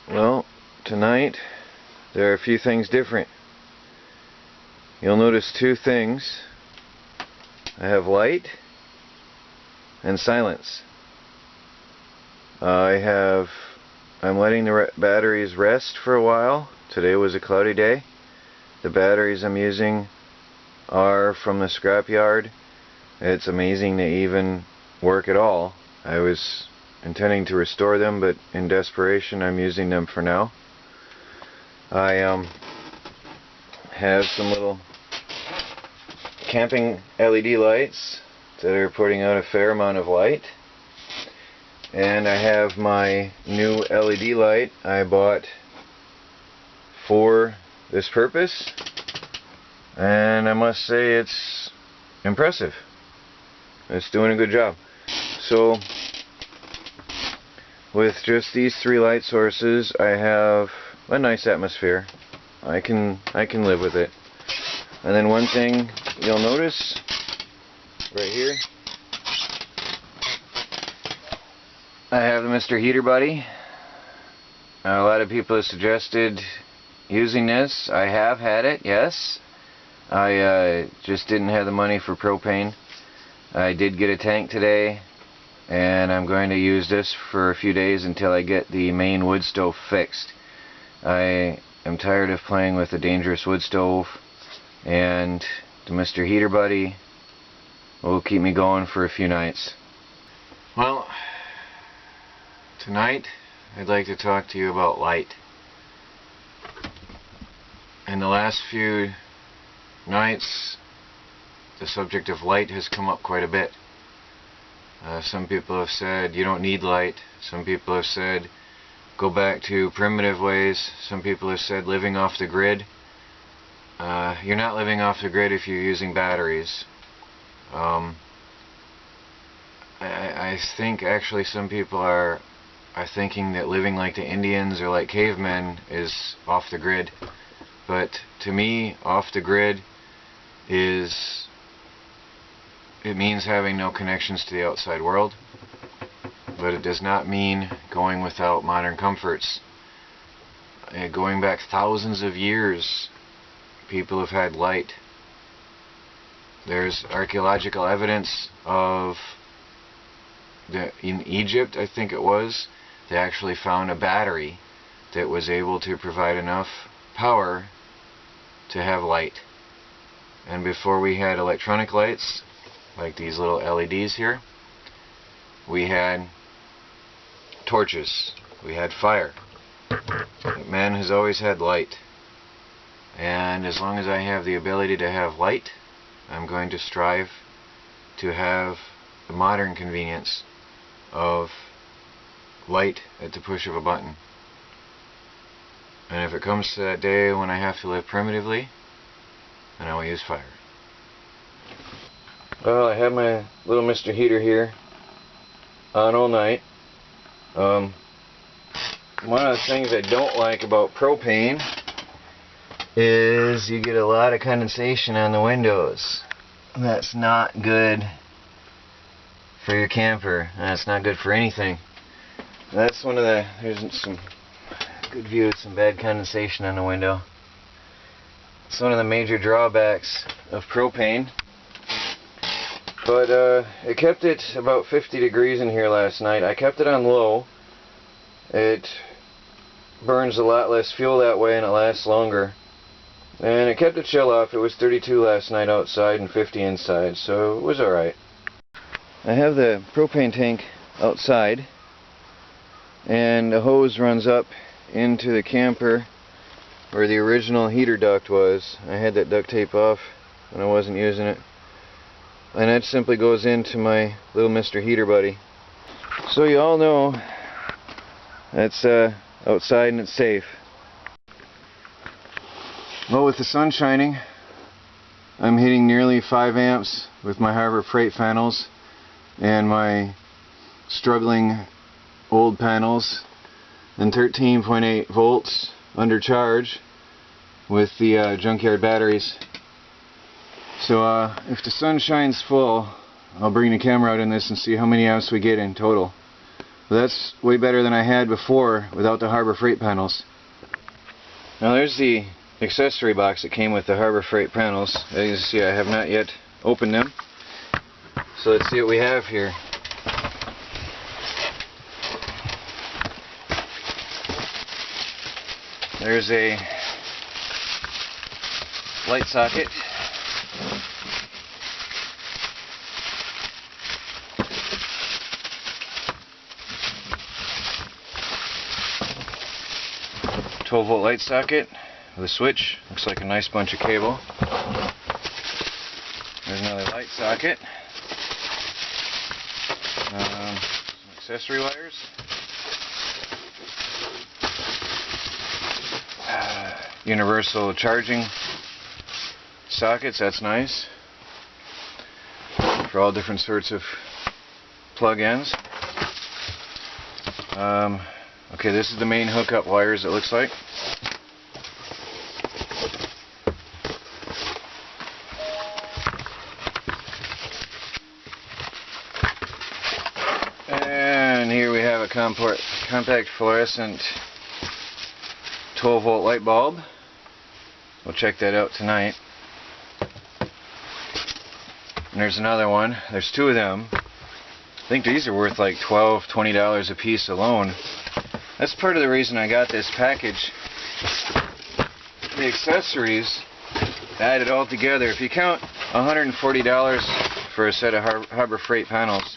Well, tonight there are a few things different. You'll notice two things. I have light and silence. I'm letting the batteries rest for a while. Today was a cloudy day. The batteries I'm using are from the scrapyard. It's amazing they even work at all. I was intending to restore them, but in desperation I'm using them for now. I have some little camping LED lights that are putting out a fair amount of light, and I have my new LED light I bought for this purpose, and I must say it's impressive. It's doing a good job. So with just these three light sources, I have a nice atmosphere. I can live with it. And then one thing you'll notice right here, I have the Mr. Heater Buddy. A lot of people have suggested using this. I have had it, yes. I just didn't have the money for propane. I did get a tank today, and I'm going to use this for a few days until I get the main wood stove fixed. I am tired of playing with a dangerous wood stove, and the Mr. Heater Buddy will keep me going for a few nights. Well, tonight I'd like to talk to you about light. In the last few nights, the subject of light has come up quite a bit. Some people have said you don't need light. Some people have said go back to primitive ways. Some people have said living off the grid. You're not living off the grid if you're using batteries. I think actually some people are thinking that living like the Indians or like cavemen is off the grid. But to me, off the grid it means having no connections to the outside world, but it does not mean going without modern comforts. Going back thousands of years, people have had light. There's archaeological evidence of in Egypt, I think it was, they actually found a battery that was able to provide enough power to have light. And before we had electronic lights, like these little LEDs here, we had torches, we had fire. Man has always had light. And as long as I have the ability to have light, I'm going to strive to have the modern convenience of light at the push of a button. And if it comes to that day when I have to live primitively, then I will use fire. Well, I have my little Mr. Heater here on all night. One of the things I don't like about propane is you get a lot of condensation on the windows. That's not good for your camper. That's not good for anything. That's one of the, there's some good view of some bad condensation on the window. It's one of the major drawbacks of propane. But it kept it about 50 degrees in here last night. I kept it on low. It burns a lot less fuel that way and it lasts longer. And it kept the chill off. It was 32 last night outside and 50 inside, so it was alright. I have the propane tank outside, and the hose runs up into the camper where the original heater duct was. I had that duct tape off when I wasn't using it. And that simply goes into my little Mr. Heater Buddy. So you all know that's outside and it's safe. Well, with the sun shining, I'm hitting nearly 5 amps with my Harbor Freight panels and my struggling old panels, and 13.8 volts under charge with the junkyard batteries. So if the sun shines full, I'll bring the camera out in this and see how many amps we get in total. But that's way better than I had before without the Harbor Freight panels. Now there's the accessory box that came with the Harbor Freight panels. As you can see, I have not yet opened them. So let's see what we have here. There's a light socket. "12-volt light socket with a switch. Looks like a nice bunch of cable. There's another light socket. Some accessory wires. Universal charging sockets. That's nice. For all different sorts of plug-ins. Okay, this is the main hookup wires, it looks like. And here we have a compact fluorescent 12-volt light bulb. We'll check that out tonight. And there's another one. There's two of them. I think these are worth like $12, $20 a piece alone. That's part of the reason I got this package. The accessories added all together. If you count $140 for a set of Harbor Freight panels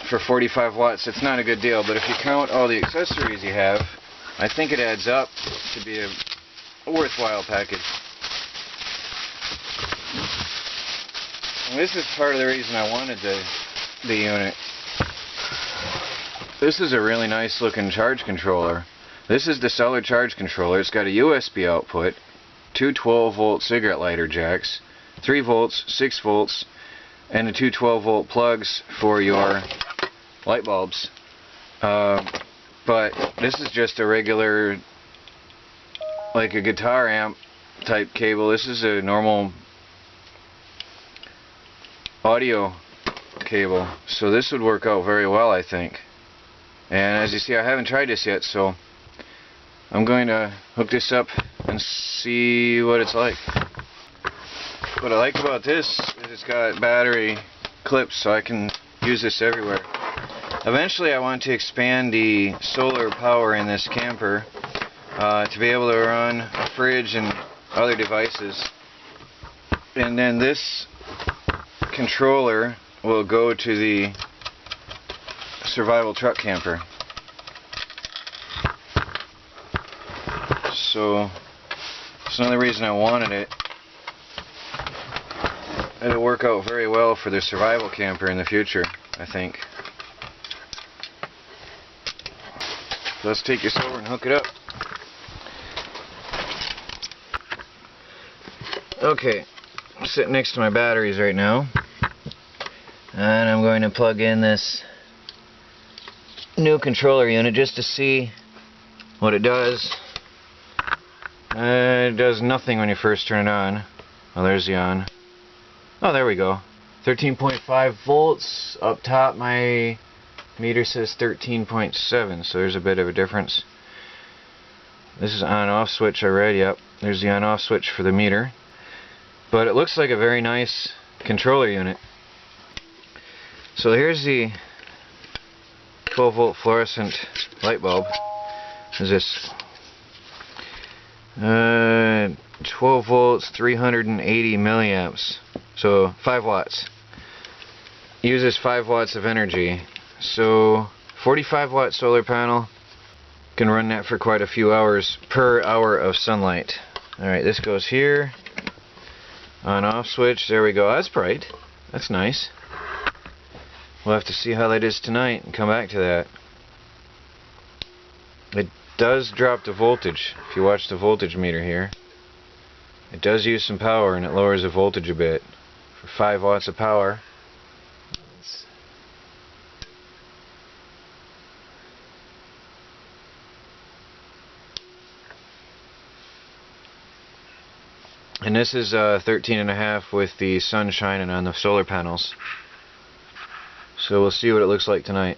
for 45 watts, it's not a good deal. But if you count all the accessories you have, I think it adds up to be a worthwhile package. And this is part of the reason I wanted the unit. This is a really nice looking charge controller. This is the cellular charge controller. It's got a USB output, two 12-volt cigarette lighter jacks, 3 volts, 6 volts, and the two 12-volt plugs for your light bulbs. But this is just a regular, like a guitar amp type cable. This is a normal audio cable. So this would work out very well, I think. And as you see, I haven't tried this yet, so I'm going to hook this up and see what it's like. What I like about this is it's got battery clips, so I can use this everywhere. Eventually I want to expand the solar power in this camper to be able to run a fridge and other devices. And then this controller will go to the survival truck camper. So that's another reason I wanted it. It'll work out very well for the survival camper in the future, I think. So let's take this over and hook it up. Okay, I'm sitting next to my batteries right now, and I'm going to plug in this new controller unit just to see what it does. It does nothing when you first turn it on. Oh, there's the on. Oh, there we go. 13.5 volts. Up top my meter says 13.7, so there's a bit of a difference. This is on-off switch already. Yep, there's the on-off switch for the meter. But it looks like a very nice controller unit. So here's the 12-volt fluorescent light bulb. Is this 12 volts, 380 milliamps, so 5 watts. Uses 5 watts of energy. So 45 watt solar panel can run that for quite a few hours per hour of sunlight. Alright, this goes here. On off switch, there we go. That's bright. That's nice. We'll have to see how that is tonight and come back to that. It does drop the voltage. If you watch the voltage meter here, it does use some power and it lowers the voltage a bit. For 5 watts of power. And this is 13.5 with the sun shining on the solar panels. So we'll see what it looks like tonight.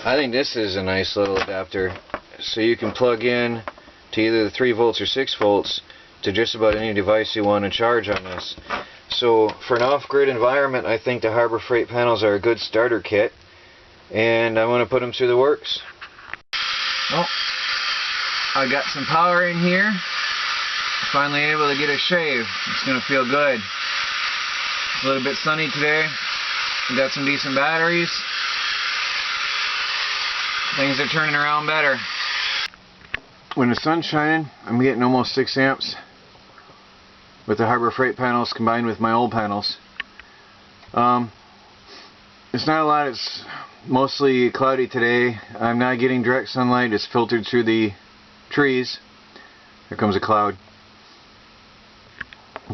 I think this is a nice little adapter. So you can plug in to either the 3 volts or 6 volts to just about any device you want to charge on this. So for an off-grid environment, I think the Harbor Freight panels are a good starter kit, and I want to put them through the works. Well, I got some power in here. Finally able to get a shave. It's going to feel good. It's a little bit sunny today. We got some decent batteries. Things are turning around better. When the sun's shining, I'm getting almost 6 amps with the Harbor Freight panels combined with my old panels. It's not a lot. It's mostly cloudy today. I'm not getting direct sunlight. It's filtered through the trees. Here comes a cloud.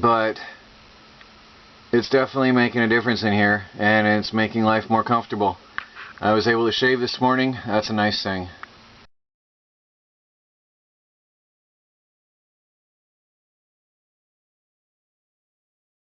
But it's definitely making a difference in here, and it's making life more comfortable. I was able to shave this morning. That's a nice thing.